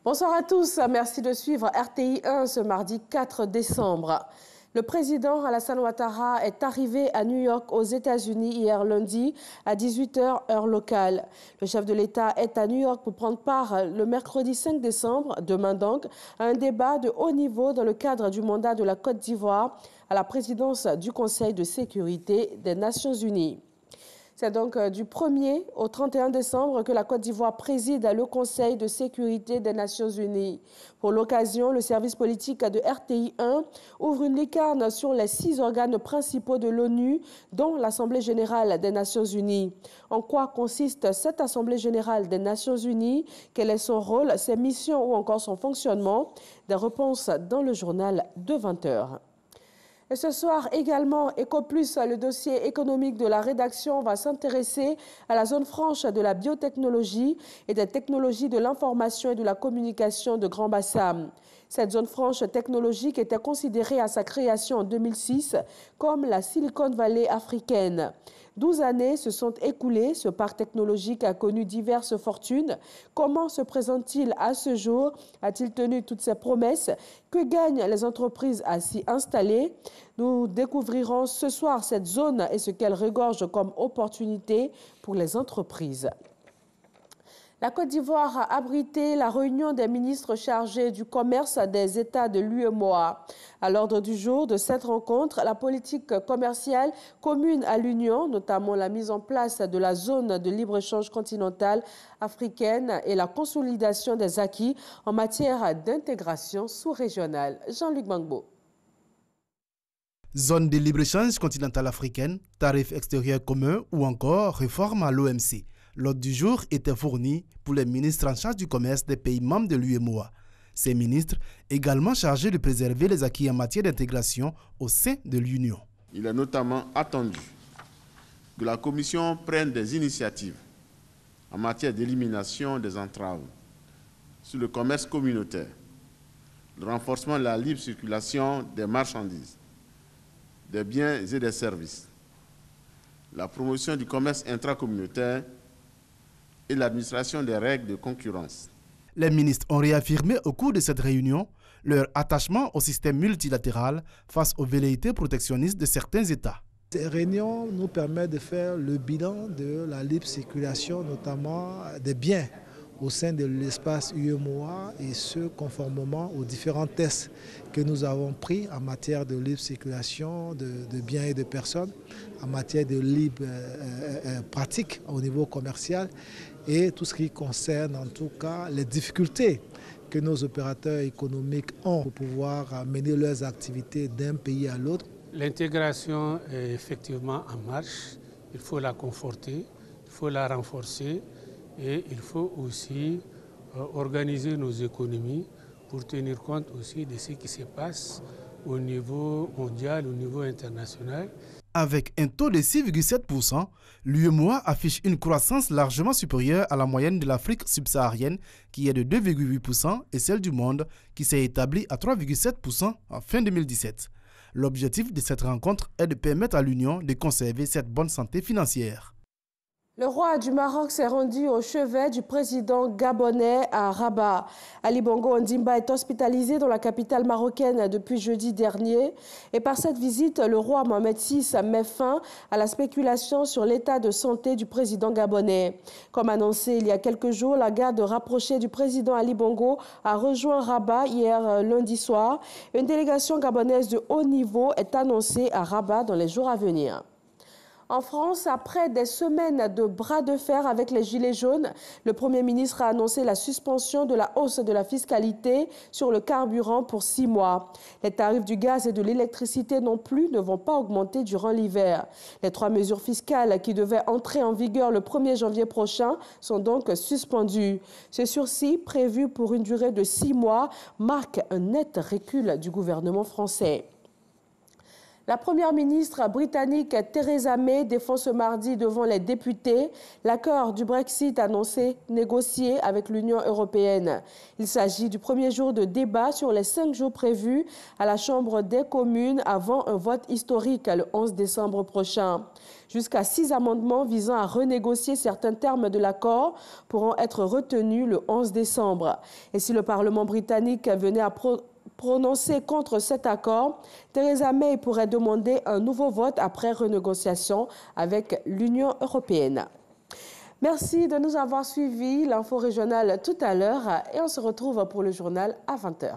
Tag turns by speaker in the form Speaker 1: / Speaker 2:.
Speaker 1: Bonsoir à tous, merci de suivre RTI 1 ce mardi 4 décembre. Le président Alassane Ouattara est arrivé à New York aux États-Unis hier lundi à 18h heure locale. Le chef de l'État est à New York pour prendre part le mercredi 5 décembre, demain donc, à un débat de haut niveau dans le cadre du mandat de la Côte d'Ivoire à la présidence du Conseil de sécurité des Nations Unies. C'est donc du 1er au 31 décembre que la Côte d'Ivoire préside le Conseil de sécurité des Nations Unies. Pour l'occasion, le service politique de RTI 1 ouvre une lucarne sur les 6 organes principaux de l'ONU, dont l'Assemblée générale des Nations Unies. En quoi consiste cette Assemblée générale des Nations Unies? Quel est son rôle, ses missions ou encore son fonctionnement? Des réponses dans le journal de 20h. Et ce soir également, EcoPlus, le dossier économique de la rédaction, va s'intéresser à la zone franche de la biotechnologie et des technologies de l'information et de la communication de Grand Bassam. Cette zone franche technologique était considérée à sa création en 2006 comme la Silicon Valley africaine. 12 années se sont écoulées, ce parc technologique a connu diverses fortunes. Comment se présente-t-il à ce jour? A-t-il tenu toutes ses promesses? Que gagnent les entreprises à s'y installer? Nous découvrirons ce soir cette zone et ce qu'elle regorge comme opportunité pour les entreprises. La Côte d'Ivoire a abrité la réunion des ministres chargés du commerce des États de l'UEMOA. À l'ordre du jour de cette rencontre, la politique commerciale commune à l'Union, notamment la mise en place de la zone de libre-échange continentale africaine et la consolidation des acquis en matière d'intégration sous-régionale. Jean-Luc Bangbo.
Speaker 2: Zone de libre-échange continentale africaine, tarifs extérieurs communs ou encore réforme à l'OMC. L'ordre du jour était fourni pour les ministres en charge du commerce des pays membres de l'UEMOA. Ces ministres, également chargés de préserver les acquis en matière d'intégration au sein de l'Union.
Speaker 3: Il est notamment attendu que la Commission prenne des initiatives en matière d'élimination des entraves sur le commerce communautaire, le renforcement de la libre circulation des marchandises, des biens et des services, la promotion du commerce intracommunautaire et l'administration des règles de concurrence.
Speaker 2: Les ministres ont réaffirmé au cours de cette réunion leur attachement au système multilatéral face aux velléités protectionnistes de certains États.
Speaker 4: Ces réunions nous permettent de faire le bilan de la libre circulation, notamment des biens au sein de l'espace UEMOA et ce conformément aux différents tests que nous avons pris en matière de libre circulation de biens et de personnes, en matière de libre pratique au niveau commercial et tout ce qui concerne en tout cas les difficultés que nos opérateurs économiques ont pour pouvoir mener leurs activités d'un pays à l'autre.
Speaker 5: L'intégration est effectivement en marche, il faut la conforter, il faut la renforcer. Et il faut aussi organiser nos économies pour tenir compte aussi de ce qui se passe au niveau mondial, au niveau international.
Speaker 2: Avec un taux de 6,7%, l'UEMOA affiche une croissance largement supérieure à la moyenne de l'Afrique subsaharienne qui est de 2,8% et celle du monde qui s'est établie à 3,7% en fin 2017. L'objectif de cette rencontre est de permettre à l'Union de conserver cette bonne santé financière.
Speaker 1: Le roi du Maroc s'est rendu au chevet du président gabonais à Rabat. Ali Bongo Ondimba est hospitalisé dans la capitale marocaine depuis jeudi dernier. Et par cette visite, le roi Mohamed VI met fin à la spéculation sur l'état de santé du président gabonais. Comme annoncé il y a quelques jours, la garde rapprochée du président Ali Bongo a rejoint Rabat hier lundi soir. Une délégation gabonaise de haut niveau est annoncée à Rabat dans les jours à venir. En France, après des semaines de bras de fer avec les Gilets jaunes, le Premier ministre a annoncé la suspension de la hausse de la fiscalité sur le carburant pour 6 mois. Les tarifs du gaz et de l'électricité non plus ne vont pas augmenter durant l'hiver. Les 3 mesures fiscales qui devaient entrer en vigueur le 1er janvier prochain sont donc suspendues. Ce sursis, prévu pour une durée de 6 mois, marque un net recul du gouvernement français. La première ministre britannique Theresa May défend ce mardi devant les députés l'accord du Brexit annoncé négocié avec l'Union européenne. Il s'agit du premier jour de débat sur les 5 jours prévus à la Chambre des communes avant un vote historique le 11 décembre prochain. Jusqu'à 6 amendements visant à renégocier certains termes de l'accord pourront être retenus le 11 décembre. Et si le Parlement britannique venait à prononcer contre cet accord, Theresa May pourrait demander un nouveau vote après renégociation avec l'Union européenne. Merci de nous avoir suivis. L'info régionale tout à l'heure et on se retrouve pour le journal à 20h.